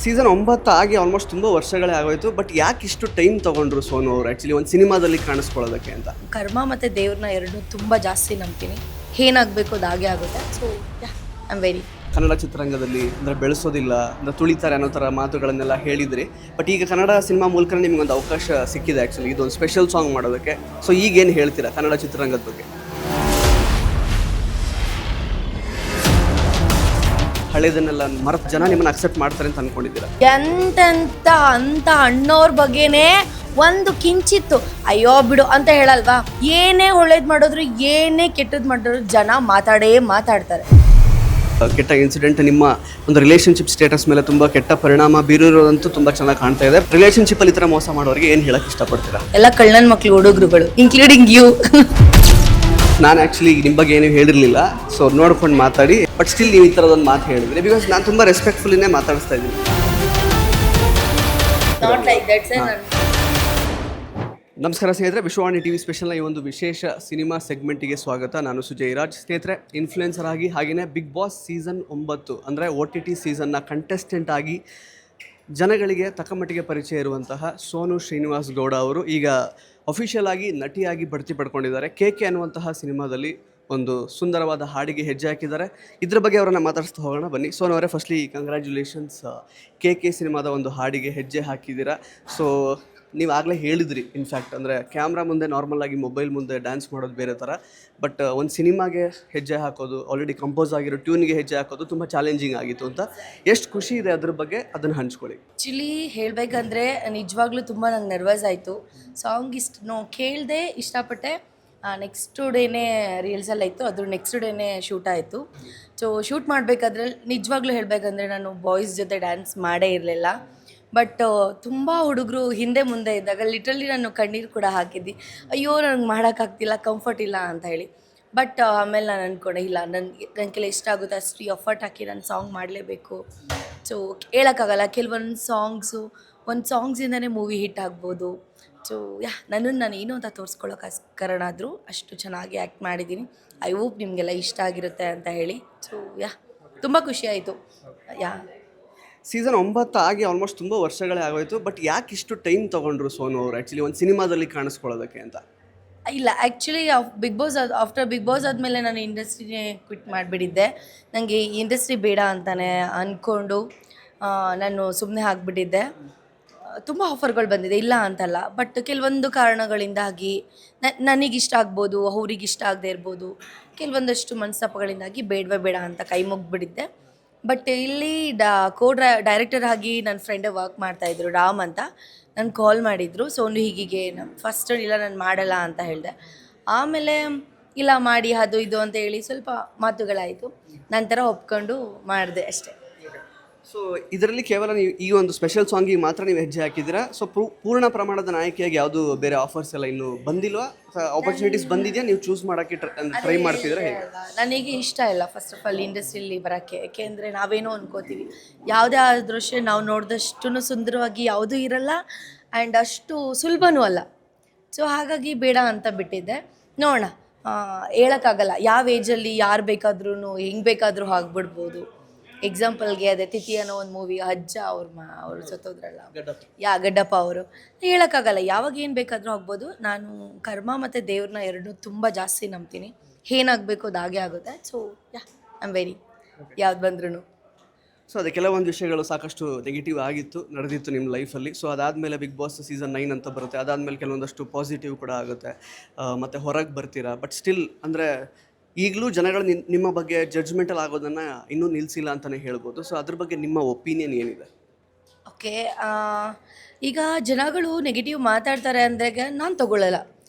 Season 9 ಆಗಿ almost ತುಂಬ ವರ್ಷಗಳೇ ಆಗೋಯ್ತು. ಬಟ್ ಯಾಕೆ ಇಷ್ಟು ಟೈಮ್ ತೊಗೊಂಡ್ರು ಸೋನು ಅವರು ಆ್ಯಕ್ಚುಲಿ ಒಂದು ಸಿನಿಮಾದಲ್ಲಿ ಕಾಣಿಸ್ಕೊಳ್ಳೋದಕ್ಕೆ ಅಂತ? ಕರ್ಮ ಮತ್ತು ದೇವ್ರನ್ನ ಎರಡು ತುಂಬ ಜಾಸ್ತಿ ನಂಬ್ತೀನಿ. ಏನಾಗಬೇಕು ಅದು ಹಾಗೆ ಆಗುತ್ತೆ. So I am very Kannada ಚಿತ್ರರಂಗದಲ್ಲಿ ಅಂದರೆ ಬೆಳೆಸೋದಿಲ್ಲ ಅಂದರೆ ತುಳಿತಾರೆ ಅನ್ನೋ ಥರ ಮಾತುಗಳನ್ನೆಲ್ಲ ಹೇಳಿದ್ರಿ. ಬಟ್ ಈಗ ಕನ್ನಡ ಸಿನಿಮಾ ಮೂಲಕ ನಿಮಗೊಂದು ಅವಕಾಶ ಸಿಕ್ಕಿದೆ ಆ್ಯಕ್ಚುಲಿ ಇದೊಂದು ಸ್ಪೆಷಲ್ ಸಾಂಗ್ ಮಾಡೋದಕ್ಕೆ. ಸೊ ಈಗೇನು ಹೇಳ್ತೀರಾ ಕನ್ನಡ ಚಿತ್ರರಂಗದ ಬಗ್ಗೆ? ಹಳೇದನ್ನೆಲ್ಲ ಮರೆತು ಜನ ನಿಮ್ಮನ್ನು ಅಕ್ಸೆಪ್ಟ್ ಮಾಡ್ತಾರೆ ಅಂತ ಅಂದ್ಕೊಂಡಿದ್ದೀರಾ? ಎಂತೆಂತ ಅಂತ ಅಣ್ಣವ್ರ ಬಗ್ಗೆನೇ ಒಂದು ಕಿಂಚಿತ್ತು ಅಯ್ಯೋ ಬಿಡು ಅಂತ ಹೇಳಲ್ವಾ. ಏನೇ ಒಳ್ಳೇದು ಮಾಡಿದ್ರು ಏನೇ ಕೆಟ್ಟದ್ದು ಮಾಡಿದ್ರು ಜನ ಮಾತಾಡ್ತಾರೆ. ಕೆಟ್ಟ ಇನ್ಸಿಡೆಂಟ್ ನಿಮ್ಮ ಒಂದು ರಿಲೇಷನ್ಶಿಪ್ ಸ್ಟೇಟಸ್ ಮೇಲೆ ತುಂಬ ಕೆಟ್ಟ ಪರಿಣಾಮ ಬೀರಿರೋದಂತೂ ತುಂಬ ಚೆನ್ನಾಗಿ ಕಾಣ್ತಾ ಇದೆ. ರಿಲೇಷನ್ಶಿಪ್ಪಲ್ಲಿ ಈ ಥರ ಮೋಸ ಮಾಡೋರಿಗೆ ಏನು ಹೇಳಕ್ಕೆ ಇಷ್ಟಪಡ್ತೀರಾ? ಎಲ್ಲ ಕಳ್ಳನ ಮಕ್ಳು ಹುಡುಗರುಗಳು ಇನ್ಕ್ಲೂಡಿಂಗ್ ಯು. ನಾನು ಆ್ಯಕ್ಚುಲಿ ನಿಮ್ಮ ಬಗ್ಗೆ ಏನು ಹೇಳಿರಲಿಲ್ಲ, ಸೊ ನೋಡ್ಕೊಂಡು ಮಾತಾಡಿ. ಬಟ್ ಸ್ಟಿಲ್ ನೀವು ಈ ಥರದೊಂದು ಮಾತು ಹೇಳಿದ್ರಿ, ಬಿಕಾಸ್ ನಾನು ತುಂಬ ರೆಸ್ಪೆಕ್ಟ್ಫುಲ್ಲಿನೇ ಮಾತಾಡಿಸ್ತಾ ಇದ್ದೀನಿ. ನಮಸ್ಕಾರ ಸ್ನೇಹಿತರೆ, ವಿಶ್ವವಾಣಿ ಟಿವಿ ಸ್ಪೆಷಲ್ನ ಈ ಒಂದು ವಿಶೇಷ ಸಿನಿಮಾ ಸೆಗ್ಮೆಂಟಿಗೆ ಸ್ವಾಗತ. ನಾನು ಸುಜಯ್ ರಾಜ್. ಸ್ನೇಹಿತರೆ, ಇನ್ಫ್ಲುಯೆನ್ಸರ್ ಆಗಿ ಹಾಗೆಯೇ ಬಿಗ್ ಬಾಸ್ ಸೀಸನ್ 9 ಅಂದರೆ OTT ಸೀಸನ್ನ ಕಂಟೆಸ್ಟೆಂಟ್ ಆಗಿ ಜನಗಳಿಗೆ ತಕ್ಕಮಟ್ಟಿಗೆ ಪರಿಚಯ ಇರುವಂತಹ ಸೋನು ಶ್ರೀನಿವಾಸ್ ಗೌಡ ಅವರು ಈಗ ಅಫಿಷಿಯಲ್ ಆಗಿ ನಟಿಯಾಗಿ ಬಡ್ತಿ ಪಡ್ಕೊಂಡಿದ್ದಾರೆ. KK ಅನ್ನುವಂತಹ ಸಿನಿಮಾದಲ್ಲಿ ಒಂದು ಸುಂದರವಾದ ಹಾಡಿಗೆ ಹೆಜ್ಜೆ ಹಾಕಿದ್ದಾರೆ. ಇದ್ರ ಬಗ್ಗೆ ಅವರನ್ನು ಮಾತಾಡಿಸ್ತಾ ಹೋಗೋಣ ಬನ್ನಿ. ಸೋನು ಅವರೇ, ಫಸ್ಟ್ಲಿ ಕಂಗ್ರ್ಯಾಚುಲೇಷನ್ಸ್, KK ಸಿನಿಮಾದ ಒಂದು ಹಾಡಿಗೆ ಹೆಜ್ಜೆ ಹಾಕಿದ್ದೀರಾ. ಸೊ ನೀವು ಆಗಲೇ ಹೇಳಿದ್ರಿ, ಇನ್ಫ್ಯಾಕ್ಟ್ ಅಂದರೆ ಕ್ಯಾಮ್ರಾ ಮುಂದೆ ನಾರ್ಮಲ್ ಆಗಿ ಮೊಬೈಲ್ ಮುಂದೆ ಡ್ಯಾನ್ಸ್ ಮಾಡೋದು ಬೇರೆ ಥರ, ಬಟ್ ಒಂದು ಸಿನಿಮಾಗೆ ಹೆಜ್ಜೆ ಹಾಕೋದು, ಆಲ್ರೆಡಿ ಕಂಪೋಸ್ ಆಗಿರೋ ಟ್ಯೂನ್ಗೆ ಹೆಜ್ಜೆ ಹಾಕೋದು ತುಂಬ ಚಾಲೆಂಜಿಂಗ್ ಆಗಿತ್ತು ಅಂತ. ಎಷ್ಟು ಖುಷಿ ಇದೆ ಅದ್ರ ಬಗ್ಗೆ, ಅದನ್ನು ಹಂಚ್ಕೊಳ್ಳಿ. ಆ್ಯಕ್ಚುಲಿ ಹೇಳಬೇಕಂದ್ರೆ ನಿಜವಾಗ್ಲೂ ತುಂಬ ನಂಗೆ ನರ್ವಸ್ ಆಯಿತು. ಸಾಂಗ್ ಕೇಳಿದೆ, ಇಷ್ಟಪಟ್ಟೆ. ನೆಕ್ಸ್ಟ್ ಡೇನೇ ರೀಲ್ಸಲ್ಲಿ ಇತ್ತು, ಅದ್ರ ನೆಕ್ಸ್ಟ್ ಡೇನೇ ಶೂಟ್ ಆಯಿತು. ಸೊ ಶೂಟ್ ಮಾಡಬೇಕಾದ್ರೆ ನಿಜವಾಗ್ಲೂ ಹೇಳಬೇಕಂದ್ರೆ ನಾನು ಬಾಯ್ಸ್ ಜೊತೆ ಡ್ಯಾನ್ಸ್ ಮಾಡೇ ಇರಲಿಲ್ಲ. ಬಟ್ ತುಂಬ ಹುಡುಗರು ಹಿಂದೆ ಮುಂದೆ ಇದ್ದಾಗ ಲಿಟ್ರಲಿ ನಾನು ಕಣ್ಣೀರು ಕೂಡ ಹಾಕಿದ್ದೆ. ಅಯ್ಯೋ ನನಗೆ ಮಾಡೋಕ್ಕಾಗ್ತಿಲ್ಲ, ಕಂಫರ್ಟ್ ಇಲ್ಲ ಅಂತ ಹೇಳಿ. ಬಟ್ ಆಮೇಲೆ ನಾನು ಅಂದ್ಕೊಂಡೆ, ಇಲ್ಲ ನನ್ನ ಕೆಲ ಇಷ್ಟ ಆಗುತ್ತೆ ಅಷ್ಟು ಎಫರ್ಟ್ ಹಾಕಿ ನಾನು ಸಾಂಗ್ ಮಾಡಲೇಬೇಕು. ಸೊ ಹೇಳೋಕ್ಕಾಗಲ್ಲ, ಕೆಲವೊಂದು ಒಂದು ಸಾಂಗ್ಸಿಂದನೇ ಮೂವಿ ಹಿಟ್ ಆಗ್ಬೋದು. ಸೊ ನನ್ನನ್ನು ನಾನು ಏನು ಅಂತ ತೋರಿಸ್ಕೊಳ್ಳೋಕ್ಕೋಸ್ಕರನಾದರೂ ಅಷ್ಟು ಚೆನ್ನಾಗಿ ಆ್ಯಕ್ಟ್ ಮಾಡಿದ್ದೀನಿ. ಐ ಹೋಪ್ ನಿಮಗೆಲ್ಲ ಇಷ್ಟ ಆಗಿರುತ್ತೆ ಅಂತ ಹೇಳಿ. ಸೊ ತುಂಬ ಖುಷಿಯಾಯಿತು. ಸೀಸನ್ 9 ಆಗಿ ಆಲ್ಮೋಸ್ಟ್ ತುಂಬ ವರ್ಷಗಳೇ ಆಗೋಯ್ತು. ಬಟ್ ಯಾಕೆ ಇಷ್ಟು ಟೈಮ್ ತೊಗೊಂಡ್ರು ಸೋನು ಅವರು ಆ್ಯಕ್ಚುಲಿ ಒಂದು ಸಿನಿಮಾದಲ್ಲಿ ಕಾಣಿಸ್ಕೊಳ್ಳೋದಕ್ಕೆ ಅಂತ? ಇಲ್ಲ, ಆ್ಯಕ್ಚುಲಿ ಆಫ್ಟರ್ ಬಿಗ್ ಬಾಸ್ ಆದಮೇಲೆ ನಾನು ಇಂಡಸ್ಟ್ರಿನೇ ಕ್ವಿಟ್ ಮಾಡಿಬಿಟ್ಟಿದ್ದೆ. ನನಗೆ ಇಂಡಸ್ಟ್ರಿ ಬೇಡ ಅಂತಲೇ ಅಂದ್ಕೊಂಡು ನಾನು ಸುಮ್ಮನೆ ಆಗಿಬಿಟ್ಟಿದ್ದೆ. ತುಂಬ ಆಫರ್ಗಳು ಬಂದಿದೆ, ಇಲ್ಲ ಅಂತಲ್ಲ. ಬಟ್ ಕೆಲವೊಂದು ಕಾರಣಗಳಿಂದಾಗಿ ನನಗಿಷ್ಟ ಆಗ್ಬೋದು, ಅವ್ರಿಗೆ ಇಷ್ಟ ಆಗದೆ ಇರ್ಬೋದು, ಕೆಲವೊಂದಷ್ಟು ಮನಸ್ತಾಪಗಳಿಂದಾಗಿ ಬೇಡ ಅಂತ ಕೈ ಮುಗಿಬಿಟ್ಟಿದ್ದೆ. ಬಟ್ ಇಲ್ಲಿ ಡೈರೆಕ್ಟರ್ ಆಗಿ ನನ್ನ ಫ್ರೆಂಡೇ ವರ್ಕ್ ಮಾಡ್ತಾಯಿದ್ರು, ರಾಮ್ ಅಂತ. ನಾನು ಕಾಲ್ ಮಾಡಿದರು, ಸೋನು ಹೀಗೆ ಫಸ್ಟ್ ಇಲ್ಲ ನಾನು ಮಾಡಲ್ಲ ಅಂತ ಹೇಳಿದೆ. ಆಮೇಲೆ ಇಲ್ಲ ಮಾಡಿ ಅದು ಇದು ಅಂತ ಹೇಳಿ ಸ್ವಲ್ಪ ಮಾತುಗಳಾಯಿತು. ನಂತರ ಒಪ್ಕೊಂಡು ಮಾಡಿದೆ ಅಷ್ಟೇ. ಸೊ ಇದರಲ್ಲಿ ಕೇವಲ ನೀವು ಈ ಒಂದು ಸ್ಪೆಷಲ್ ಸಾಂಗಿಗೆ ಮಾತ್ರ ನೀವು ಹೆಜ್ಜೆ ಹಾಕಿದ್ದೀರಾ? ಸೊ ಪೂರ್ಣ ಪ್ರಮಾಣದ ನಾಯಕಿಯಾಗಿ ಯಾವುದು ಬೇರೆ ಆಫರ್ಸ್ ಎಲ್ಲ ಇನ್ನೂ ಬಂದಿಲ್ವಾ? ಆಪರ್ಚುನಿಟೀಸ್ ಬಂದಿದೆಯಾ? ನೀವು ಚೂಸ್ ಮಾಡೋಕ್ಕೆ ಟ್ರೈ ಮಾಡ್ತಿದ್ರೆ? ನನಗೆ ಇಷ್ಟ ಇಲ್ಲ ಫಸ್ಟ್ ಆಫ್ ಆಲ್ ಇಂಡಸ್ಟ್ರಿಯಲ್ಲಿ ಬರೋಕ್ಕೆ. ಏಕೆಂದರೆ ನಾವೇನೋ ಅನ್ಕೋತೀವಿ, ಯಾವುದೇ ಆದರೂ ಅಷ್ಟೇ ನಾವು ನೋಡಿದಷ್ಟು ಸುಂದರವಾಗಿ ಯಾವುದೂ ಇರಲ್ಲ ಆ್ಯಂಡ್ ಅಷ್ಟು ಸುಲಭನೂ ಅಲ್ಲ. ಸೊ ಹಾಗಾಗಿ ಬೇಡ ಅಂತ ಬಿಟ್ಟಿದ್ದೆ. ನೋಡೋಣ, ಹೇಳೋಕ್ಕಾಗಲ್ಲ ಯಾವ ಏಜಲ್ಲಿ ಯಾರು ಬೇಕಾದ್ರೂ ಹೆಂಗೆ ಬೇಕಾದರೂ ಆಗ್ಬಿಡ್ಬೋದು. ಎಕ್ಸಾಂಪಲ್ಗೆ ಅದೇ ತಿಥಿ ಅನ್ನೋ ಒಂದು ಮೂವಿ, ಅಜ್ಜ ಅವರು ಸತ್ತೋದ್ರಲ್ಲ, ಗಡ್ಡಪ್ಪ ಅವರು. ಹೇಳೋಕ್ಕಾಗಲ್ಲ, ಯಾವಾಗ ಏನು ಬೇಕಾದರೂ ಆಗ್ಬೋದು. ನಾನು ಕರ್ಮ ಮತ್ತು ದೇವ್ರನ್ನ ಎರಡನ್ನೂ ತುಂಬ ಜಾಸ್ತಿ ನಂಬ್ತೀನಿ. ಏನಾಗಬೇಕು ಅದು ಹಾಗೆ ಆಗುತ್ತೆ. ಸೊ ಐ ಆಮ್ ವೆರಿ ಯಾವ್ದು ಬಂದ್ರೂ. ಸೊ ಅದೇ ಕೆಲವೊಂದು ವಿಷಯಗಳು ಸಾಕಷ್ಟು ನೆಗೆಟಿವ್ ನಡೆದಿತ್ತು ನಿಮ್ಮ ಲೈಫಲ್ಲಿ. ಸೊ ಅದಾದಮೇಲೆ ಬಿಗ್ ಬಾಸ್ ಸೀಸನ್ 9 ಅಂತ ಬರುತ್ತೆ. ಅದಾದಮೇಲೆ ಕೆಲವೊಂದಷ್ಟು ಪಾಸಿಟಿವ್ ಕೂಡ ಆಗುತ್ತೆ, ಮತ್ತು ಹೊರಗೆ ಬರ್ತೀರಾ. ಬಟ್ ಸ್ಟಿಲ್ ಅಂದರೆ ಈಗಲೂ ಜನಗಳು ನಿಮ್ಮ ಬಗ್ಗೆ ಜಡ್ಜ್ಮೆಂಟಲ್ ಆಗೋದನ್ನು ಇನ್ನೂ ನಿಲ್ಲಿಸಿಲ್ಲ ಅಂತಲೇ ಹೇಳ್ಬೋದು. ಸೊ ಅದ್ರ ಬಗ್ಗೆ ನಿಮ್ಮ ಒಪಿನಿಯನ್ ಏನಿದೆ? ಓಕೆ, ಈಗ ಜನಗಳು ನೆಗೆಟಿವ್ ಮಾತಾಡ್ತಾರೆ ಅಂದರೆ ನಾನು ತೊಗೊಳ್ಳಲ್ಲ.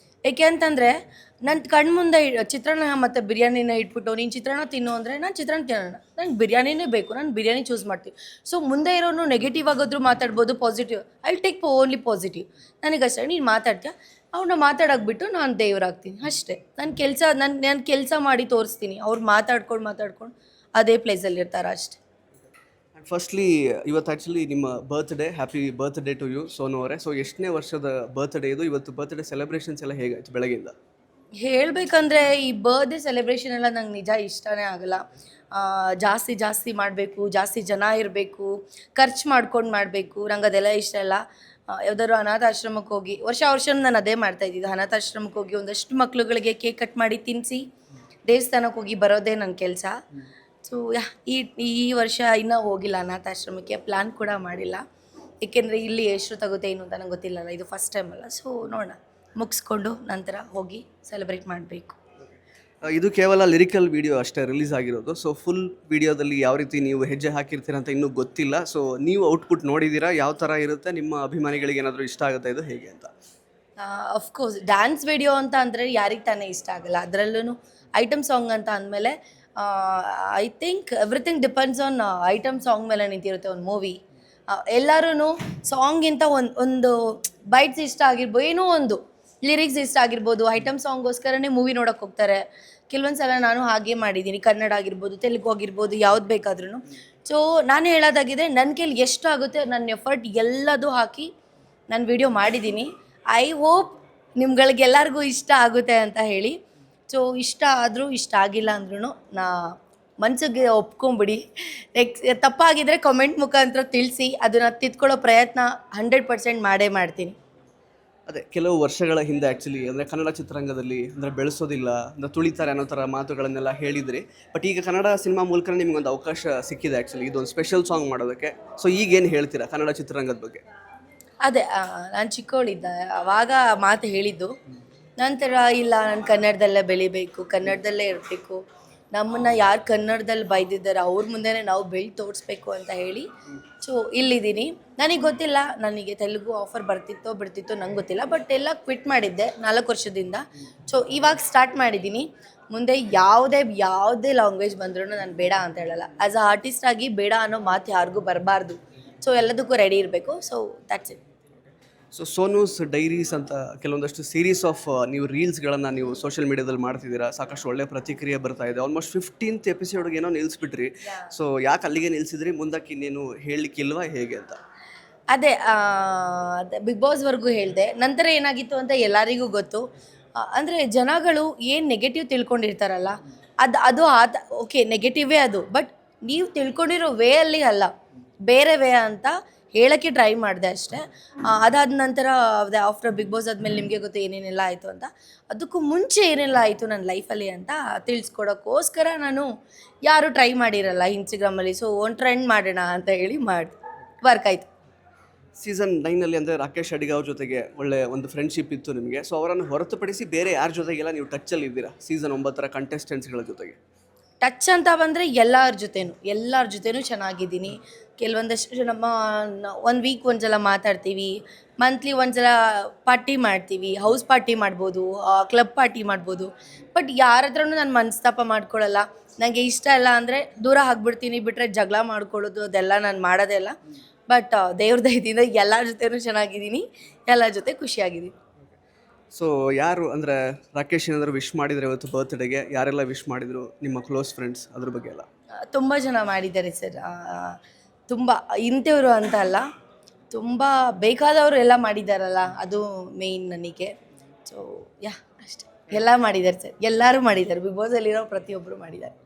ಏಕೆ ಅಂತಂದರೆ ನನ್ನ ಕಣ್ಮುಂದೆ ಚಿತ್ರಾನ್ನ ಮತ್ತು ಬಿರಿಯಾನಿನ ಇಟ್ಬಿಟ್ಟು ನೀನು ಚಿತ್ರಾನ್ನ ತಿನ್ನು ಅಂದರೆ ನಾನು ಚಿತ್ರಾನ್ನ ತಿನ್ನೋಣ, ನಂಗೆ ಬಿರಿಯಾನಿನೇ ಬೇಕು, ನಾನು ಬಿರಿಯಾನಿ ಚೂಸ್ ಮಾಡ್ತೀನಿ. ಸೊ ಮುಂದೆ ಇರೋನು ನೆಗೆಟಿವ್ ಆಗೋದ್ರೂ ಮಾತಾಡ್ಬೋದು, positive I take only positive. ನನಗಷ್ಟೇ, ನೀನು ಮಾತಾಡ್ತೀಯ ಅವ್ರನ್ನ ಮಾತಾಡೋಕ್ಬಿಟ್ಟು ನಾನು ದೇವರಾಗ್ತೀನಿ ಅಷ್ಟೇ. ನಾನು ಕೆಲಸ ಮಾಡಿ ತೋರಿಸ್ತೀನಿ, ಅವ್ರು ಮಾತಾಡ್ಕೊಂಡು ಅದೇ ಪ್ಲೇಸಲ್ಲಿ ಇರ್ತಾರೆ ಅಷ್ಟೇ. ಫಸ್ಟ್ಲಿ ಇವತ್ತು ಆ್ಯಕ್ಚುಲಿ ನಿಮ್ಮ birthday, happy birthday to you Sonu ಅವರೇ. ಸೊ ಎಷ್ಟನೇ ವರ್ಷದ ಬರ್ತ್ಡೇ ಇದು? ಇವತ್ತು ಬರ್ತ್ಡೇ ಸೆಲೆಬ್ರೇಷನ್ಸ್ ಎಲ್ಲ ಹೇಗಾಯಿತು ಬೆಳಗ್ಗೆಯಿಂದ? ಹೇಳಬೇಕಂದ್ರೆ ಈ ಬರ್ತ್ಡೇ ಸೆಲೆಬ್ರೇಷನ್ ಎಲ್ಲ ನಂಗೆ ನಿಜ ಇಷ್ಟನೇ ಆಗಲ್ಲ. ಜಾಸ್ತಿ ಜಾಸ್ತಿ ಮಾಡಬೇಕು, ಜಾಸ್ತಿ ಜನ ಇರಬೇಕು, ಖರ್ಚು ಮಾಡ್ಕೊಂಡು ಮಾಡಬೇಕು. ನಂಗೆ ಅದೆಲ್ಲ ಇಷ್ಟ ಇಲ್ಲ. ಯಾವ್ದಾದ್ರು ಅನಾಥಾಶ್ರಮಕ್ಕೆ ಹೋಗಿ ವರ್ಷ ನಾನು ಅದೇ ಮಾಡ್ತಾಯಿದ್ದಿದ್ದು. ಅನಾಥಾಶ್ರಮಕ್ಕೆ ಹೋಗಿ ಒಂದಷ್ಟು ಮಕ್ಳುಗಳಿಗೆ ಕೇಕ್ ಕಟ್ ಮಾಡಿ ತಿನ್ನಿಸಿ ದೇವಸ್ಥಾನಕ್ಕೆ ಹೋಗಿ ಬರೋದೇ ನನ್ನ ಕೆಲಸ. ಸೊ ಈ ಈ ವರ್ಷ ಇನ್ನೂ ಹೋಗಿಲ್ಲ ಅನಾಥಾಶ್ರಮಕ್ಕೆ, ಪ್ಲ್ಯಾನ್ ಕೂಡ ಮಾಡಿಲ್ಲ. ಏಕೆಂದರೆ ಇಲ್ಲಿ ಎಷ್ಟು ತಗುತ್ತೆ ಏನು ಅಂತ ನಂಗೆ ಗೊತ್ತಿಲ್ಲಲ್ಲ, ಇದು ಫಸ್ಟ್ ಟೈಮ್ ಅಲ್ಲ. ಸೊ ನೋಡೋಣ, ಮುಗಿಸ್ಕೊಂಡು ನಂತರ ಹೋಗಿ ಸೆಲೆಬ್ರೇಟ್ ಮಾಡಬೇಕು. ಇದು ಕೇವಲ ಲಿರಿಕಲ್ ವಿಡಿಯೋ ಅಷ್ಟೇ ರಿಲೀಸ್ ಆಗಿರೋದು. ಸೊ ಫುಲ್ ವಿಡಿಯೋದಲ್ಲಿ ಯಾವ ರೀತಿ ನೀವು ಹೆಜ್ಜೆ ಹಾಕಿರ್ತೀರ ಅಂತ ಇನ್ನೂ ಗೊತ್ತಿಲ್ಲ. ಸೊ ನೀವು ಔಟ್ಪುಟ್ ನೋಡಿದ್ದೀರಾ, ಯಾವ ಥರ ಇರುತ್ತೆ, ನಿಮ್ಮ ಅಭಿಮಾನಿಗಳಿಗೆ ಏನಾದರೂ ಇಷ್ಟ ಆಗುತ್ತೆ ಇದು ಹೇಗೆ ಅಂತ? ಅಫ್ಕೋರ್ಸ್ ಡ್ಯಾನ್ಸ್ ವಿಡಿಯೋ ಅಂತ ಅಂದರೆ ಯಾರಿಗೆ ತಾನೇ ಇಷ್ಟ ಆಗಲ್ಲ. ಅದರಲ್ಲೂ ಐಟಮ್ ಸಾಂಗ್ ಅಂತ ಅಂದಮೇಲೆ I think everything depends on item song ಮೇಲೆ ನಿಂತಿರುತ್ತೆ ಒಂದು ಮೂವಿ. ಎಲ್ಲರೂ ಸಾಂಗಿಂತ ಒಂದು ಬೈಟ್ಸ್ ಇಷ್ಟ ಆಗಿರ್ಬೋದು, ಏನೋ ಒಂದು ಲಿರಿಕ್ಸ್ ಇಷ್ಟ ಆಗಿರ್ಬೋದು, ಐಟಮ್ ಸಾಂಗ್ಗೋಸ್ಕರನೇ ಮೂವಿ ನೋಡೋಕೆ ಹೋಗ್ತಾರೆ. ಕೆಲವೊಂದು ಸಲ ನಾನು ಹಾಗೆ ಮಾಡಿದ್ದೀನಿ, ಕನ್ನಡ ಆಗಿರ್ಬೋದು, ತೆಲುಗು ಆಗಿರ್ಬೋದು, ಯಾವ್ದು ಬೇಕಾದ್ರೂ. ಸೊ ನಾನು ಹೇಳೋದಾಗಿದೆ, ನನ್ನ ಕೈಲಿ ಎಷ್ಟು ಆಗುತ್ತೆ ನನ್ನ ಎಫರ್ಟ್ ಎಲ್ಲದೂ ಹಾಕಿ ನಾನು ವಿಡಿಯೋ ಮಾಡಿದ್ದೀನಿ. ಐ ಹೋಪ್ ನಿಮ್ಗಳಿಗೆಲ್ಲರಿಗೂ ಇಷ್ಟ ಆಗುತ್ತೆ ಅಂತ ಹೇಳಿ. ಸೊ ಇಷ್ಟ ಆದರೂ ಇಷ್ಟ ಆಗಿಲ್ಲ ಅಂದ್ರೂ ಮನಸ್ಸಿಗೆ ಒಪ್ಕೊಂಬಿಡಿ. ತಪ್ಪಾಗಿದ್ದರೆ ಕಮೆಂಟ್ ಮುಖಾಂತರ ತಿಳಿಸಿ, ಅದನ್ನು ತಿದ್ಕೊಳ್ಳೋ ಪ್ರಯತ್ನ 100% ಮಾಡೇ ಮಾಡ್ತೀನಿ. ಅದೇ ಕೆಲವು ವರ್ಷಗಳ ಹಿಂದೆ ಆ್ಯಕ್ಚುಲಿ ಅಂದರೆ ಕನ್ನಡ ಚಿತ್ರರಂಗದಲ್ಲಿ ಅಂದರೆ ಬೆಳೆಸೋದಿಲ್ಲ, ಅಂದರೆ ತುಳಿತಾರೆ ಅನ್ನೋ ಥರ ಮಾತುಗಳನ್ನೆಲ್ಲ ಹೇಳಿದ್ರಿ. ಬಟ್ ಈಗ ಕನ್ನಡ ಸಿನಿಮಾ ಮೂಲಕ ನಿಮಗೊಂದು ಅವಕಾಶ ಸಿಕ್ಕಿದೆ ಆ್ಯಕ್ಚುಲಿ ಇದೊಂದು ಸ್ಪೆಷಲ್ ಸಾಂಗ್ ಮಾಡೋದಕ್ಕೆ. ಸೊ ಈಗೇನು ಹೇಳ್ತೀರಾ ಕನ್ನಡ ಚಿತ್ರರಂಗದ ಬಗ್ಗೆ? ಅದೇ ನಾನು ಚಿಕ್ಕವಳಿದ್ದೆ ಆವಾಗ ಮಾತು ಹೇಳಿದ್ದು. ನಂತರ ಇಲ್ಲ, ನಾನು ಕನ್ನಡದಲ್ಲೇ ಬೆಳಿಬೇಕು, ಕನ್ನಡದಲ್ಲೇ ಇರಬೇಕು, ನಮ್ಮನ್ನು ಯಾರು ಕನ್ನಡದಲ್ಲಿ ಬೈದಿದ್ದಾರೆ ಅವ್ರ ಮುಂದೆನೇ ನಾವು ಬೆಳೆದು ತೋರಿಸ್ಬೇಕು ಅಂತ ಹೇಳಿ ಸೊ ಇಲ್ಲಿದ್ದೀನಿ. ನನಗೆ ಗೊತ್ತಿಲ್ಲ ನನಗೆ ತೆಲುಗು ಆಫರ್ ಬರ್ತಿತ್ತೋ ಬಿಡ್ತಿತ್ತೋ ನಂಗೆ ಗೊತ್ತಿಲ್ಲ. ಬಟ್ ಎಲ್ಲ ಕ್ವಿಟ್ ಮಾಡಿದ್ದೆ 4 ವರ್ಷದಿಂದ. ಸೊ ಇವಾಗ ಸ್ಟಾರ್ಟ್ ಮಾಡಿದ್ದೀನಿ. ಮುಂದೆ ಯಾವುದೇ ಲ್ಯಾಂಗ್ವೇಜ್ ಬಂದ್ರೂ ನಾನು ಬೇಡ ಅಂತ ಹೇಳಲ್ಲ. ಆ್ಯಸ್ ಅ ಆರ್ಟಿಸ್ಟ್ ಆಗಿ ಬೇಡ ಅನ್ನೋ ಮಾತು ಯಾರಿಗೂ ಬರಬಾರ್ದು. ಸೊ ಎಲ್ಲದಕ್ಕೂ ರೆಡಿ ಇರಬೇಕು. So that's it. So Sonu's diaries ಅಂತ ಕೆಲವೊಂದಷ್ಟು ಸೀರೀಸ್ ಆಫ್ ನೀವು ರೀಲ್ಸ್ಗಳನ್ನು ನೀವು ಸೋಷಿಯಲ್ ಮೀಡಿಯಾದಲ್ಲಿ ಮಾಡ್ತಿದ್ದೀರಾ, ಸಾಕಷ್ಟು ಒಳ್ಳೆ ಪ್ರತಿಕ್ರಿಯೆ ಬರ್ತಾ ಇದೆ. ಆಲ್ಮೋಸ್ಟ್ 15th ಎಪಿಸೋಡ್ಗೆ ಏನೋ ನಿಲ್ಲಿಸ್ಬಿಟ್ರಿ. ಸೊ ಯಾಕೆ ಅಲ್ಲಿಗೆ ನಿಲ್ಲಿಸಿದ್ರಿ, ಮುಂದಕ್ಕೆ ಇನ್ನೇನು ಹೇಳಲಿಕ್ಕಿಲ್ವಾ ಹೇಗೆ ಅಂತ? ಅದೇ ಬಿಗ್ ಬಾಸ್ವರೆಗೂ ಹೇಳಿದೆ. ನಂತರ ಏನಾಗಿತ್ತು ಅಂತ ಎಲ್ಲರಿಗೂ ಗೊತ್ತು. ಅಂದರೆ ಜನಗಳು ಏನು ನೆಗೆಟಿವ್ ತಿಳ್ಕೊಂಡಿರ್ತಾರಲ್ಲ, ಅದು ಓಕೆ ನೆಗೆಟಿವೇ ಅದು. ಬಟ್ ನೀವು ತಿಳ್ಕೊಂಡಿರೋ ವೇ ಅಲ್ಲಿ ಅಲ್ಲ, ಬೇರೆ ವೇ ಅಂತ ಹೇಳೋಕ್ಕೆ ಟ್ರೈ ಮಾಡಿದೆ ಅಷ್ಟೇ. ಅದಾದ ನಂತರ ಆಫ್ಟರ್ ಬಿಗ್ ಬಾಸ್ ಆದಮೇಲೆ ನಿಮಗೆ ಗೊತ್ತು ಏನೇನೆಲ್ಲ ಆಯಿತು ಅಂತ. ಅದಕ್ಕೂ ಮುಂಚೆ ಏನೆಲ್ಲ ಆಯಿತು ನನ್ನ ಲೈಫಲ್ಲಿ ಅಂತ ತಿಳಿಸ್ಕೊಡೋಕ್ಕೋಸ್ಕರ ನಾನು ಯಾರೂ ಟ್ರೈ ಮಾಡಿರಲ್ಲ ಇನ್ಸ್ಟಾಗ್ರಾಮಲ್ಲಿ. ಸೊ ಒಂದು ಟ್ರೆಂಡ್ ಮಾಡೋಣ ಅಂತ ಹೇಳಿ ವರ್ಕ್ ಆಯಿತು. ಸೀಸನ್ 9ನಲ್ಲಿ ಅಂದರೆ ರಾಕೇಶ್ ಅಡಿಗ ಅವ್ರ ಜೊತೆಗೆ ಒಳ್ಳೆ ಒಂದು ಫ್ರೆಂಡ್ಶಿಪ್ ಇತ್ತು ನಿಮಗೆ. ಸೊ ಅವರನ್ನು ಹೊರತುಪಡಿಸಿ ಬೇರೆ ಯಾರ ಜೊತೆಗೆಲ್ಲ ನೀವು ಟಚ್ಚಲ್ಲಿ ಇದ್ದೀರಾ ಸೀಸನ್ 9ರ ಕಂಟೆಸ್ಟೆಂಟ್ಸ್ಗಳ ಜೊತೆಗೆ? ಟಚ್ ಅಂತ ಬಂದರೆ ಎಲ್ಲರ ಜೊತೆನೂ ಚೆನ್ನಾಗಿದ್ದೀನಿ. ಕೆಲವೊಂದಷ್ಟು ನಮ್ಮ 1 ವೀಕ್ ಒಂದ್ಸಲ ಮಾತಾಡ್ತೀವಿ, ಮಂತ್ಲಿ ಒಂದ್ಸಲ ಪಾರ್ಟಿ ಮಾಡ್ತೀವಿ, ಹೌಸ್ ಪಾರ್ಟಿ ಮಾಡ್ಬೋದು, ಕ್ಲಬ್ ಪಾರ್ಟಿ ಮಾಡ್ಬೋದು. ಬಟ್ ಯಾರ ಹತ್ರನೂ ನಾನು ಮನಸ್ತಾಪ ಮಾಡ್ಕೊಳ್ಳಲ್ಲ. ನನಗೆ ಇಷ್ಟ ಇಲ್ಲ ಅಂದರೆ ದೂರ ಆಗಿಬಿಡ್ತೀನಿ. ಬಿಟ್ಟರೆ ಜಗಳ ಮಾಡ್ಕೊಳ್ಳೋದು ಅದೆಲ್ಲ ನಾನು ಮಾಡೋದೇ ಇಲ್ಲ. ಬಟ್ ದೇವ್ರ ದಯದಿಂದ ಎಲ್ಲರ ಜೊತೆನೂ ಚೆನ್ನಾಗಿದ್ದೀನಿ, ಎಲ್ಲರ ಜೊತೆ ಖುಷಿಯಾಗಿದ್ದೀನಿ. ಸೊ ಯಾರು ಅಂದರೆ ರಾಕೇಶ್ ಏನಾದರೂ ವಿಶ್ ಮಾಡಿದರೆ ಇವತ್ತು ಬರ್ತ್ಡೇಗೆ? ಯಾರೆಲ್ಲ ವಿಶ್ ಮಾಡಿದರು ನಿಮ್ಮ ಕ್ಲೋಸ್ ಫ್ರೆಂಡ್ಸ್, ಅದ್ರ ಬಗ್ಗೆ ಎಲ್ಲ? ತುಂಬ ಜನ ಮಾಡಿದ್ದಾರೆ ಸರ್. ತುಂಬ ಇಂಥವ್ರು ಅಂತ ಅಲ್ಲ, ತುಂಬ ಬೇಕಾದವರು ಎಲ್ಲ ಮಾಡಿದ್ದಾರಲ್ಲ, ಅದು ಮೇಯ್ನ್ ನನಗೆ. ಸೊ ಅಷ್ಟೇ, ಎಲ್ಲ ಮಾಡಿದ್ದಾರೆ ಸರ್, ಎಲ್ಲರೂ ಮಾಡಿದ್ದಾರೆ. ಬಿಗ್ ಬಾಸಲ್ಲಿರೋ ಪ್ರತಿಯೊಬ್ಬರು ಮಾಡಿದ್ದಾರೆ.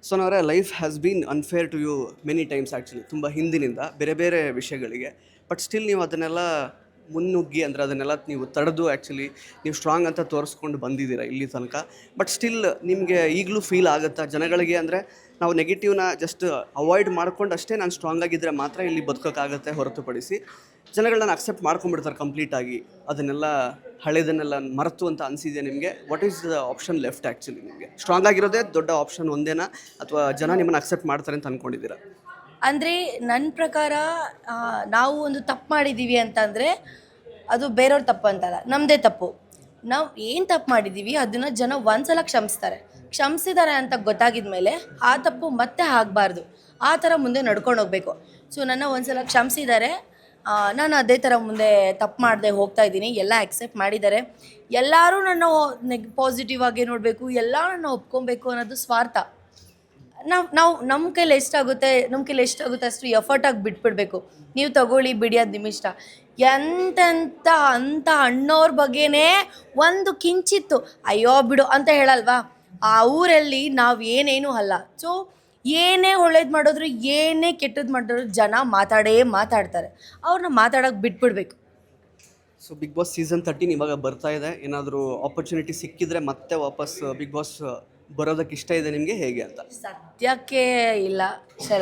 ಸೊ ಅವರೇ life has been unfair to you many times actually, ತುಂಬ ಹಿಂದಿನಿಂದ ಬೇರೆ ಬೇರೆ ವಿಷಯಗಳಿಗೆ. ಬಟ್ ಸ್ಟಿಲ್ ನೀವು ಅದನ್ನೆಲ್ಲ ಮುನ್ನುಗ್ಗಿ ಅಂದರೆ ಅದನ್ನೆಲ್ಲ ನೀವು ತಡೆದು ಆ್ಯಕ್ಚುಲಿ ನೀವು ಸ್ಟ್ರಾಂಗ್ ಅಂತ ತೋರಿಸ್ಕೊಂಡು ಬಂದಿದ್ದೀರಾ ಇಲ್ಲಿ ತನಕ. ಬಟ್ ಸ್ಟಿಲ್ ನಿಮಗೆ ಈಗಲೂ ಫೀಲ್ ಆಗುತ್ತಾ ಜನಗಳಿಗೆ, ಅಂದರೆ ನಾವು ನೆಗೆಟಿವ್ನ ಜಸ್ಟ್ ಅವಾಯ್ಡ್ ಮಾಡ್ಕೊಂಡು ಅಷ್ಟೇ ನಾನು ಸ್ಟ್ರಾಂಗ್ ಆಗಿದ್ದರೆ ಮಾತ್ರ ಇಲ್ಲಿ ಬದುಕೋಕ್ಕಾಗತ್ತೆ, ಹೊರತುಪಡಿಸಿ ಜನಗಳನ್ನ ಅಕ್ಸೆಪ್ಟ್ ಮಾಡ್ಕೊಂಡ್ಬಿಡ್ತಾರೆ ಕಂಪ್ಲೀಟಾಗಿ, ಅದನ್ನೆಲ್ಲ ಹಳೇದನ್ನೆಲ್ಲ ಮರೆತು ಅಂತ ಅನಿಸಿದೆ ನಿಮಗೆ? What is the option left actually? ನಿಮಗೆ ಸ್ಟ್ರಾಂಗ್ ಆಗಿರೋದೇ ದೊಡ್ಡ ಆಪ್ಷನ್ ಒಂದೇನಾ, ಅಥವಾ ಜನ ನಿಮ್ಮನ್ನು ಅಕ್ಸೆಪ್ಟ್ ಮಾಡ್ತಾರೆ ಅಂತ ಅಂದ್ಕೊಂಡಿದ್ದೀರಾ? ಅಂದರೆ ನನ್ನ ಪ್ರಕಾರ ನಾವು ಒಂದು ತಪ್ಪು ಮಾಡಿದ್ದೀವಿ ಅಂತಂದರೆ ಅದು ಬೇರೆಯವ್ರ ತಪ್ಪು ಅಂತಲ್ಲ, ನಮ್ಮದೇ ತಪ್ಪು. ನಾವು ಏನು ತಪ್ಪು ಮಾಡಿದ್ದೀವಿ ಅದನ್ನು ಜನ ಒಂದ್ಸಲ ಕ್ಷಮಿಸಿದ್ದಾರೆ ಅಂತ ಗೊತ್ತಾಗಿದ ಮೇಲೆ ಆ ತಪ್ಪು ಮತ್ತೆ ಆಗಬಾರ್ದು, ಆ ಥರ ಮುಂದೆ ನಡ್ಕೊಂಡು ಹೋಗಬೇಕು. ಸೊ ನನ್ನ ಒಂದ್ಸಲ ಕ್ಷಮಿಸಿದ್ದಾರೆ, ನಾನು ಅದೇ ಥರ ಮುಂದೆ ತಪ್ಪು ಮಾಡದೆ ಹೋಗ್ತಾ ಇದ್ದೀನಿ. ಎಲ್ಲ ಅಕ್ಸೆಪ್ಟ್ ಮಾಡಿದ್ದಾರೆ, ಎಲ್ಲರೂ ನನ್ನ ಪಾಸಿಟಿವ್ ಆಗಿ ನೋಡಬೇಕು, ಎಲ್ಲ ನನ್ನ ಒಪ್ಕೊಬೇಕು ಅನ್ನೋದು ಸ್ವಾರ್ಥ. ನಾವು ನಮ್ಮ ಕೈಲಿ ಎಷ್ಟಾಗುತ್ತೆ ಅಷ್ಟು ಎಫರ್ಟಾಗಿ ಬಿಟ್ಬಿಡ್ಬೇಕು. ನೀವು ತಗೊಳ್ಳಿ ಬಿಡಿ, ಅದು ನಿಮ್ಮ ಇಷ್ಟ. ಎಂತೆಂಥ ಅಂಥ ಅಣ್ಣವ್ರ ಬಗ್ಗೆನೇ ಒಂದು ಕಿಂಚಿತ್ತು ಅಯ್ಯೋ ಬಿಡು ಅಂತ ಹೇಳಲ್ವಾ, ಆ ಊರಲ್ಲಿ ನಾವು ಏನೇನೂ ಅಲ್ಲ. ಸೊ ಏನೇ ಒಳ್ಳೇದು ಮಾಡಿದ್ರು ಏನೇ ಕೆಟ್ಟದ್ದು ಮಾಡಿದ್ರು ಜನ ಮಾತಾಡ್ತಾರೆ. ಅವ್ರನ್ನ ಮಾತಾಡೋಕೆ ಬಿಟ್ಬಿಡ್ಬೇಕು. ಸೊ ಬಿಗ್ ಬಾಸ್ ಸೀಸನ್ 13 ಇವಾಗ ಬರ್ತಾ ಇದೆ. ಏನಾದರೂ ಆಪರ್ಚುನಿಟಿ ಸಿಕ್ಕಿದ್ರೆ ಮತ್ತೆ ವಾಪಸ್ ಬಿಗ್ ಬಾಸ್ ಬರೋದಕ್ಕೆ ಇಷ್ಟ ಇದೆ ನಿಮಗೆ ಹೇಗೆ ಅಂತ? ಸದ್ಯಕ್ಕೆ ಇಲ್ಲ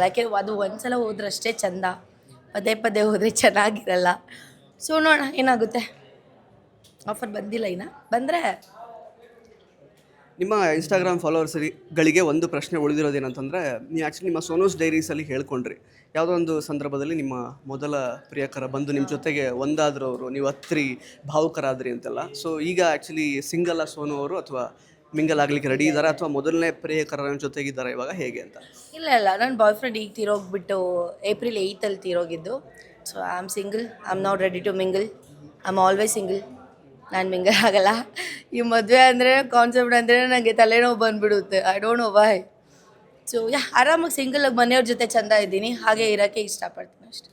ಯಾಕೆ ಅದು ಒಂದ್ಸಲ ಹೋದ್ರಷ್ಟೇ ಚಂದ, ಪದೇ ಹೋದರೆ ಚೆನ್ನಾಗಿರಲ್ಲ. ಸೊ ನೋಡೋಣ ಏನಾಗುತ್ತೆ. ಆಫರ್ ಬಂದಿಲ್ಲ ಇನ್ನು, ಬಂದರೆ. ನಿಮ್ಮ ಇನ್ಸ್ಟಾಗ್ರಾಮ್ ಫಾಲೋವರ್ಸ್ಗಳಿಗೆ ಒಂದು ಪ್ರಶ್ನೆ ಉಳಿದಿರೋದೇನಂತಂದರೆ, ನೀವು ಆ್ಯಕ್ಚುಲಿ ನಿಮ್ಮ ಸೋನೂಸ್ ಡೈರೀಸಲ್ಲಿ ಹೇಳ್ಕೊಂಡ್ರಿ ಯಾವುದೋ ಒಂದು ಸಂದರ್ಭದಲ್ಲಿ ನಿಮ್ಮ ಮೊದಲ ಪ್ರಿಯಕರ ಬಂದು ನಿಮ್ಮ ಜೊತೆಗೆ ಒಂದಾದ್ರು ಅವರು, ನೀವು ಹತ್ರಿ ಭಾವುಕರಾದ್ರಿ ಅಂತೆಲ್ಲ. ಸೊ ಈಗ ಆ್ಯಕ್ಚುಲಿ ಸಿಂಗಲ್ ಸೋನು ಅವರು ಅಥವಾ ಮಿಂಗಲ್ ಆಗಲಿಕ್ಕೆ ರೆಡಿ ಇದ್ದಾರೆ ಅಥವಾ ಮೊದಲನೇ ಪ್ರಿಯಕರ ಜೊತೆಗಿದ್ದಾರೆ ಇವಾಗ ಹೇಗೆ ಅಂತ? ಇಲ್ಲ ನನ್ನ ಬಾಯ್ ಫ್ರೆಂಡ್ ಈಗ ತೀರೋಗ್ಬಿಟ್ಟು ಏಪ್ರಿಲ್ 8 ತೀರೋಗಿದ್ದು. So I am single, I am not ready to mingle, I am always single. ನಾನು ಮಿಂಗಲ್ ಆಗಲ್ಲ. ಈ ಮದುವೆ ಅಂದರೆ ಕಾನ್ಸೆಪ್ಟ್ ಅಂದರೆ ನನಗೆ ತಲೆನೋವು ಬಂದುಬಿಡುತ್ತೆ. I don't know why. So ಆರಾಮಾಗಿ ಸಿಂಗಲಾಗಿ ಮನೆಯವ್ರ ಜೊತೆ ಚೆಂದ ಇದ್ದೀನಿ, ಹಾಗೆ ಇರೋಕ್ಕೆ ಇಷ್ಟಪಡ್ತೀನಿ ಅಷ್ಟೇ.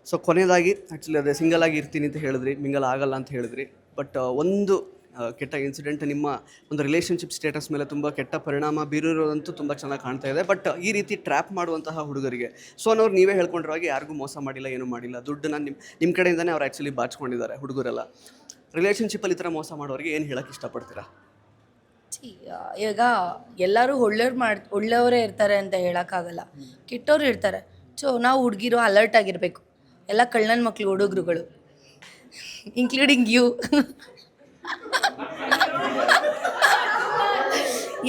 ಸೊ ಕೊನೆಯದಾಗಿ ಆ್ಯಕ್ಚುಲಿ ಅದೇ ಸಿಂಗಲ್ ಆಗಿ ಇರ್ತೀನಿ ಅಂತ ಹೇಳಿದ್ರಿ, ಮಿಂಗಲ್ ಆಗಲ್ಲ ಅಂತ ಹೇಳಿದ್ರಿ. ಬಟ್ ಒಂದು ಕೆಟ್ಟ ಇನ್ಸಿಡೆಂಟ್ ನಿಮ್ಮ ಒಂದು ರಿಲೇಷನ್ಶಿಪ್ ಸ್ಟೇಟಸ್ ಮೇಲೆ ತುಂಬ ಕೆಟ್ಟ ಪರಿಣಾಮ ಬೀರಿರೋದಂತೂ ತುಂಬ ಚೆನ್ನಾಗಿ ಕಾಣ್ತಾ ಇದೆ. ಬಟ್ ಈ ರೀತಿ ಟ್ರ್ಯಾಪ್ ಮಾಡುವಂತಹ ಹುಡುಗರಿಗೆ ಸೋನವ್ರು ನೀವೇ ಹೇಳ್ಕೊಂಡಿರೋ ಹಾಗೆ ಯಾರಿಗೂ ಮೋಸ ಮಾಡಿಲ್ಲ, ಏನೂ ಮಾಡಿಲ್ಲ, ದುಡ್ಡನ್ನ ನಿಮ್ಮ ಕಡೆಯಿಂದನೇ ಅವ್ರು ಆ್ಯಕ್ಚುಲಿ ಬಾಚ್ಕೊಂಡಿದ್ದಾರೆ ಹುಡುಗರೆಲ್ಲ. ರಿಲೇಷನ್ಶಿಪ್ಪಲ್ಲಿ ಈ ಥರ ಮೋಸ ಮಾಡೋರಿಗೆ ಏನು ಹೇಳೋಕ್ಕೆ ಇಷ್ಟಪಡ್ತೀರಾ? ಈಗ ಎಲ್ಲರೂ ಒಳ್ಳೆಯವರೇ ಇರ್ತಾರೆ ಅಂತ ಹೇಳೋಕ್ಕಾಗಲ್ಲ, ಕೆಟ್ಟವರು ಇರ್ತಾರೆ. ಸೊ ನಾವು ಹುಡುಗಿರು ಅಲರ್ಟ್ ಆಗಿರಬೇಕು. ಎಲ್ಲ ಕಳ್ಳನ ಮಕ್ಕಳು ಹುಡುಗರುಗಳು, ಇನ್ಕ್ಲೂಡಿಂಗ್ ಯು.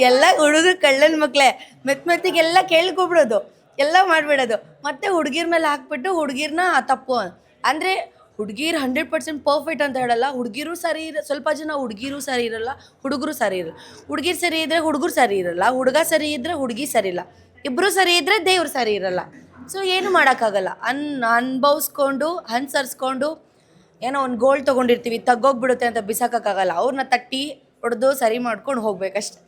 ಎಲ್ಲ ಹುಡುಗರು ಕಳ್ಳನ ಮಕ್ಕಳೇ. ಮೆತ್ತಿಗೆಲ್ಲ ಕೇಳ್ಕೊಬಿಡೋದು, ಎಲ್ಲ ಮಾಡಿಬಿಡೋದು, ಮತ್ತೆ ಹುಡುಗಿರ ಮೇಲೆ ಹಾಕ್ಬಿಟ್ಟು ಹುಡುಗಿರ್ನ ತಪ್ಪು ಅಂದರೆ ಹುಡುಗಿರು 100% ಪರ್ಫೆಕ್ಟ್ ಅಂತ ಹೇಳಲ್ಲ. ಹುಡುಗಿರು ಸರಿ ಸ್ವಲ್ಪ ಜನ ಹುಡುಗಿರು ಸರಿ ಇರಲ್ಲ, ಹುಡುಗರು ಸರಿ ಇರಲ್ಲ. ಹುಡುಗಿರು ಸರಿ ಇದ್ದರೆ ಹುಡುಗರು ಸರಿ ಇರಲ್ಲ, ಹುಡುಗ ಸರಿ ಇದ್ದರೆ ಹುಡುಗಿ ಸರಿ ಇಲ್ಲ, ಇಬ್ಬರು ಸರಿ ಇದ್ದರೆ ದೇವ್ರು ಸರಿ ಇರಲ್ಲ. ಸೊ ಏನು ಮಾಡೋಕ್ಕಾಗಲ್ಲ. ಅನುಭವಿಸ್ಕೊಂಡು ಅನುಸರಿಸ್ಕೊಂಡು ಏನೋ ಒಂದು ಗೋಲ್ಡ್ ತೊಗೊಂಡಿರ್ತೀವಿ, ತಗ್ಗೋಗ್ಬಿಡುತ್ತೆ ಅಂತ ಬಿಸಾಕೋಕ್ಕಾಗಲ್ಲ. ಅವ್ರನ್ನ ತಟ್ಟಿ ಹೊಡೆದು ಸರಿ ಮಾಡ್ಕೊಂಡು ಹೋಗ್ಬೇಕಷ್ಟೆ.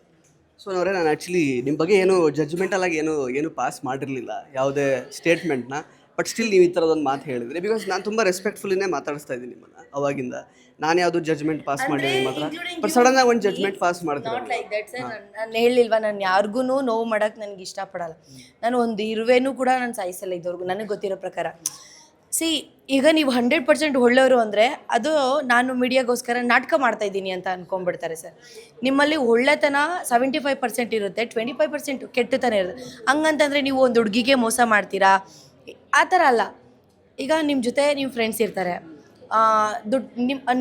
ಸೊ ಅವರೇ, ನಾನು ಆ್ಯಕ್ಚುಲಿ ನಿಮ್ಮ ಬಗ್ಗೆ ಏನು ಜಡ್ಜ್ಮೆಂಟಲ್ ಆಗಿ ಏನು ಪಾಸ್ ಮಾಡಿರಲಿಲ್ಲ ಯಾವುದೇ ಸ್ಟೇಟ್ಮೆಂಟ್ನ. ಬಟ್ ಸ್ಟಿಲ್ ನೀವು ಈ ಥರದೊಂದು ಮಾತು ಹೇಳಿದ್ರಿ. ಬಿಕಾಸ್ ನಾನು ತುಂಬ ರೆಸ್ಪೆಕ್ಟ್ಫುಲ್ಲಿನೇ ಮಾತಾಡಿಸ್ತಾ ಇದ್ದೀನಿ ನಿಮ್ಮನ್ನು ಅವಾಗಿಂದ. ನಾನು ಯಾವುದು ಜಡ್ಜ್ಮೆಂಟ್ ಪಾಸ್ ಮಾಡಿದ್ದೀನಿ ಮಾತ್ರ, ಬಟ್ ಸಡನ್ನಾಗಿ ಒಂದು ಜಡ್ಜ್ಮೆಂಟ್ ಪಾಸ್ ಮಾಡ್ತೀನಿ. Not like that sir. ನಾನು ಹೇಳಿಲ್ವಾ, ನಾನು ಯಾರಿಗೂ ನೋವು ಮಾಡೋಕ್ಕೆ ನನಗೆ ಇಷ್ಟಪಡಲ್ಲ. ನಾನು ಒಂದು ಇರುವೆನೂ ಕೂಡ ನಾನು ಸಾಯಿಸಲ್ಲ ಇದ್ದವ್ರಿಗೂ, ನನಗೆ ಗೊತ್ತಿರೋ ಪ್ರಕಾರ. ಈಗ ನೀವು 100% ಒಳ್ಳೆಯವರು ಅಂದರೆ ಅದು ನಾನು ಮೀಡಿಯಾಗೋಸ್ಕರ ನಾಟಕ ಮಾಡ್ತಾಯಿದ್ದೀನಿ ಅಂತ ಅಂದ್ಕೊಂಡ್ಬಿಡ್ತಾರೆ ಸರ್. ನಿಮ್ಮಲ್ಲಿ ಒಳ್ಳೆತನ 75% ಇರುತ್ತೆ, 25% ಕೆಟ್ಟತನ ಇರುತ್ತೆ. ಹಂಗಂತಂದರೆ ನೀವು ಒಂದು ಹುಡುಗಿಗೆ ಮೋಸ ಮಾಡ್ತೀರಾ, ಆ ಥರ ಅಲ್ಲ. ಈಗ ನಿಮ್ಮ ಜೊತೆ ನಿಮ್ಮ ಫ್ರೆಂಡ್ಸ್ ಇರ್ತಾರೆ,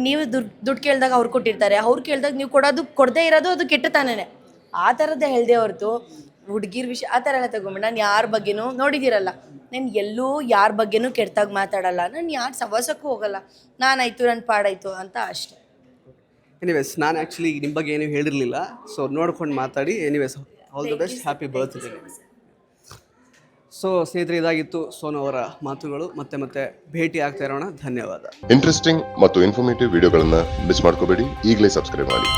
ನೀವು ದುಡ್ಡು ಕೇಳಿದಾಗ ಅವ್ರು ಕೊಟ್ಟಿರ್ತಾರೆ, ಅವ್ರು ಕೇಳಿದಾಗ ನೀವು ಕೊಡದೇ ಇರೋದು ಅದು ಕೆಟ್ಟತನನೇ. ಆ ಥರದ್ದೇ ಹೇಳಿದೆ ಹೊರತು ಹುಡುಗಿರ ವಿಷಯ ಆ ಥರ ಎಲ್ಲ ತಗೊಂಡು ನಾನು ಯಾರ ಬಗ್ಗೆನೂ ನೋಡಿದ್ದೀರಲ್ಲ, ನಾನು ಎಲ್ಲೂ ಯಾರ ಬಗ್ಗೆನೂ ಕೆಟ್ಟದಾಗ ಮಾತಾಡಲ್ಲ, ನಾನು ಯಾರು ಸವಾಸಕ್ಕೂ ಹೋಗಲ್ಲ, ನಾನಾಯಿತು ನನ್ನ ಪಾಡಾಯಿತು ಅಂತ ಅಷ್ಟೇ. ಎನಿವೇಸ್, ನಾನು ಆ್ಯಕ್ಚುಲಿ ನಿಮ್ಮ ಬಗ್ಗೆ ಏನೂ ಹೇಳಿರಲಿಲ್ಲ. ಸೊ ನೋಡ್ಕೊಂಡು ಮಾತಾಡಿ. Anyways, all the best, happy birthday. So ಸ್ನೇಹಿತರೆ, ಇದಾಗಿತ್ತು ಸೋನು ಅವರ ಮಾತುಗಳು. ಮತ್ತೆ ಭೇಟಿ ಆಗ್ತಾ ಇರೋಣ. ಧನ್ಯವಾದ. ಇಂಟ್ರೆಸ್ಟಿಂಗ್ ಮತ್ತು ಇನ್ಫಾರ್ಮೇಟಿವ್ ವಿಡಿಯೋಗಳನ್ನ ಮಿಸ್ ಮಾಡ್ಕೋಬೇಡಿ. ಈಗಲೇ ಸಬ್ಸ್ಕ್ರೈಬ್ ಮಾಡಿ.